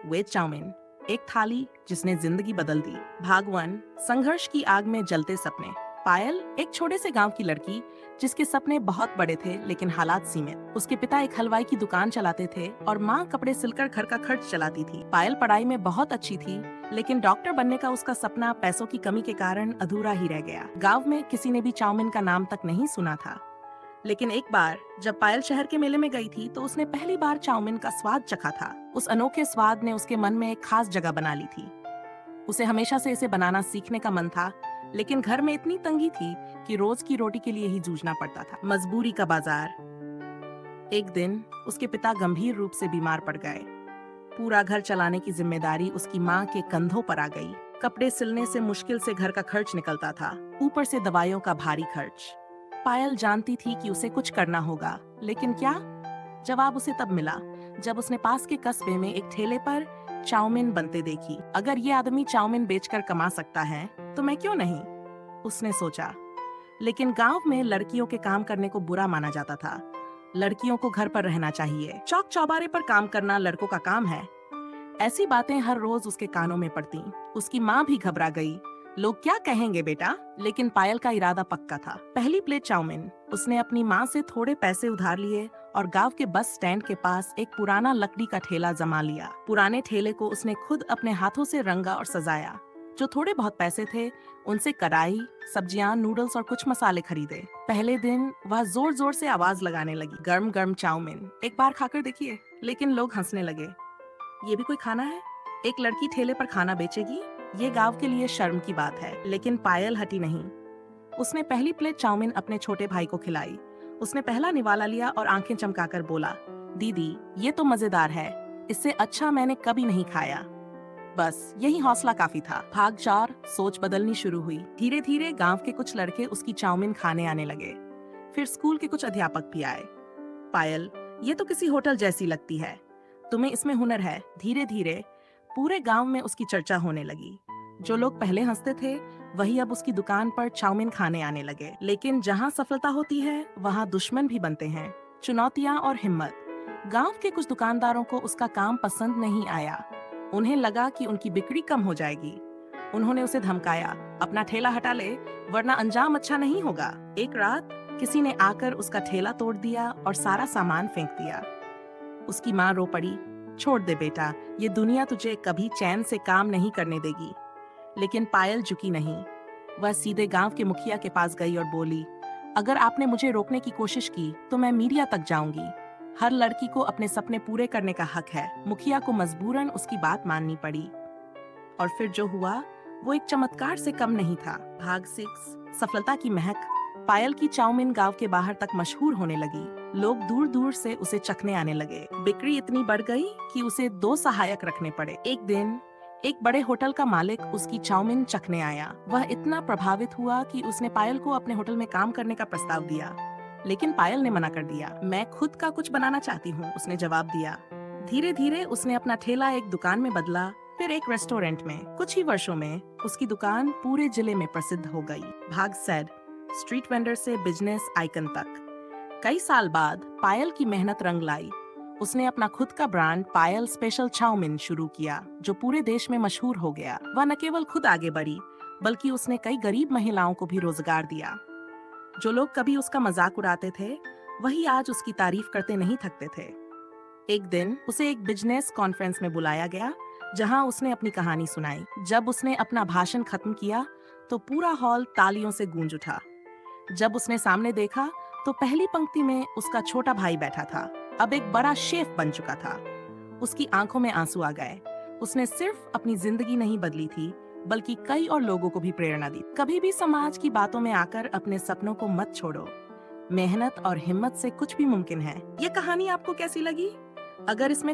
Veg chowmein, एक थाली जिसने जिंदगी बदल दी। भाग 1, संघर्ष की आग में जलते सपने। पायल एक छोटे से गांव की लड़की जिसके सपने बहुत बड़े थे लेकिन हालात सीमित। उसके पिता एक हलवाई की दुकान चलाते थे और माँ कपड़े सिलकर घर का खर्च चलाती थी। पायल पढ़ाई में बहुत अच्छी थी लेकिन डॉक्टर बनने का उसका सपना पैसों की कमी के कारण अधूरा ही रह गया। गांव में किसी ने भी चाउमीन का नाम तक नहीं सुना था। लेकिन एक बार जब पायल शहर के मेले में गई थी तो उसने पहली बार चाउमीन का स्वाद चखा था। उस अनोखे स्वाद ने उसके मन में एक खास जगह बना ली थी। उसे हमेशा से इसे बनाना सीखने का मन था, लेकिन घर में इतनी तंगी थी कि रोज की रोटी के लिए ही जूझना पड़ता था। मजबूरी का बाजार। एक दिन उसके पिता गंभीर रूप से बीमार पड़ गए। पूरा घर चलाने की जिम्मेदारी उसकी माँ के कंधों पर आ गई। कपड़े सिलने से मुश्किल से घर का खर्च निकलता था, ऊपर से दवाइयों का भारी खर्च। पायल जानती थी कि उसे कुछ करना होगा, लेकिन क्या? जवाब उसे तब मिला जब उसने पास के कस्बे में एक ठेले पर चाउमीन बनते देखी। अगर ये आदमी चाउमीन बेचकर कमा सकता है तो मैं क्यों नहीं, उसने सोचा। लेकिन गांव में लड़कियों के काम करने को बुरा माना जाता था। लड़कियों को घर पर रहना चाहिए, चौक चौबारे पर काम करना लड़कों का काम है। ऐसी बातें हर रोज उसके कानों में पड़ती। उसकी माँ भी घबरा गई। लोग क्या कहेंगे बेटा? लेकिन पायल का इरादा पक्का था। पहली प्लेट चाउमीन उसने अपनी माँ से थोड़े पैसे उधार लिए और गांव के बस स्टैंड के पास एक पुराना लकड़ी का ठेला जमा लिया। पुराने ठेले को उसने खुद अपने हाथों से रंगा और सजाया। जो थोड़े बहुत पैसे थे उनसे कढ़ाई, सब्जियां, नूडल्स और कुछ मसाले खरीदे। पहले दिन वह जोर जोर से आवाज लगाने लगी, गर्म गर्म चाउमीन, एक बार खाकर देखिए। लेकिन लोग हंसने लगे। ये भी कोई खाना है? एक लड़की ठेले पर खाना बेचेगी? ये गांव के लिए शर्म की बात है। लेकिन पायल हटी नहीं। उसने पहली प्लेट चाउमीन अपने छोटे भाई को खिलाई। उसने पहला निवाला लिया और आंखें चमकाकर बोला, दीदी ये तो मजेदार है, इससे अच्छा मैंने कभी नहीं खाया। बस यही हौसला काफी था। भाग 4, सोच बदलनी शुरू हुई। धीरे धीरे गांव के कुछ लड़के उसकी चाउमीन खाने आने लगे। फिर स्कूल के कुछ अध्यापक भी आए। पायल, ये तो किसी होटल जैसी लगती है, तुम्हें इसमें हुनर है। धीरे धीरे पूरे गांव में उसकी चर्चा होने लगी। जो लोग पहले हंसते थे वही अब उसकी दुकान पर चाउमीन खाने आने लगे। लेकिन जहां सफलता होती है वहां दुश्मन भी बनते हैं। चुनौतियां और हिम्मत। गांव के कुछ दुकानदारों को उसका काम पसंद नहीं आया। उन्हें लगा कि उनकी बिक्री कम हो जाएगी। उन्होंने उसे धमकाया, अपना ठेला हटा ले वरना अंजाम अच्छा नहीं होगा। एक रात किसी ने आकर उसका ठेला तोड़ दिया और सारा सामान फेंक दिया। उसकी माँ रो पड़ी, छोड़ दे बेटा, ये दुनिया तुझे कभी चैन से काम नहीं करने देगी। लेकिन पायल झुकी नहीं। वह सीधे गांव के मुखिया के पास गई और बोली, अगर आपने मुझे रोकने की कोशिश की तो मैं मीडिया तक जाऊंगी। हर लड़की को अपने सपने पूरे करने का हक है। मुखिया को मजबूरन उसकी बात माननी पड़ी। और फिर जो हुआ वो एक चमत्कार से कम नहीं था। भाग 6, सफलता की महक। पायल की चाउमीन गांव के बाहर तक मशहूर होने लगी। लोग दूर दूर से उसे चखने आने लगे। बिक्री इतनी बढ़ गई कि उसे 2 सहायक रखने पड़े। एक दिन एक बड़े होटल का मालिक उसकी चाउमीन चखने आया। वह इतना प्रभावित हुआ कि उसने पायल को अपने होटल में काम करने का प्रस्ताव दिया। लेकिन पायल ने मना कर दिया। मैं खुद का कुछ बनाना चाहती हूँ, उसने जवाब दिया। धीरे धीरे उसने अपना ठेला एक दुकान में बदला, फिर एक रेस्टोरेंट में। कुछ ही वर्षों में उसकी दुकान पूरे जिले में प्रसिद्ध हो गई। भाग 7, स्ट्रीट वेंडर से बिजनेस आइकन तक। कई साल बाद पायल की मेहनत रंग लाई। उसने अपना खुद का ब्रांड पायल स्पेशल चाउमीन शुरू किया, जो पूरे देश में मशहूर हो गया। वह न केवल खुद आगे बढ़ी, बल्कि उसने कई गरीब महिलाओं को भी रोजगार दिया। जो लोग कभी उसका मजाक उड़ाते थे, वही आज उसकी तारीफ करते नहीं थकते थे। एक दिन उसे एक बिजनेस कॉन्फ्रेंस में बुलाया गया, जहां उसने अपनी कहानी सुनाई। जब उसने अपना भाषण खत्म किया, तो पूरा हॉल तालियों से गूंज उठा। जब उसने सामने देखा, तो पहली पंक्ति में उसका छोटा भाई बैठा था, अब एक बड़ा शेफ बन चुका था। उसकी आंखों में आंसू आ गए। उसने सिर्फ अपनी जिंदगी नहीं बदली थी, बल्कि कई और लोगों को भी प्रेरणा दी। कभी भी समाज की बातों में आकर अपने सपनों को मत छोड़ो। मेहनत और हिम्मत से कुछ भी मुमकिन है। ये कहानी आपको कैसी लगी? अगर इसमें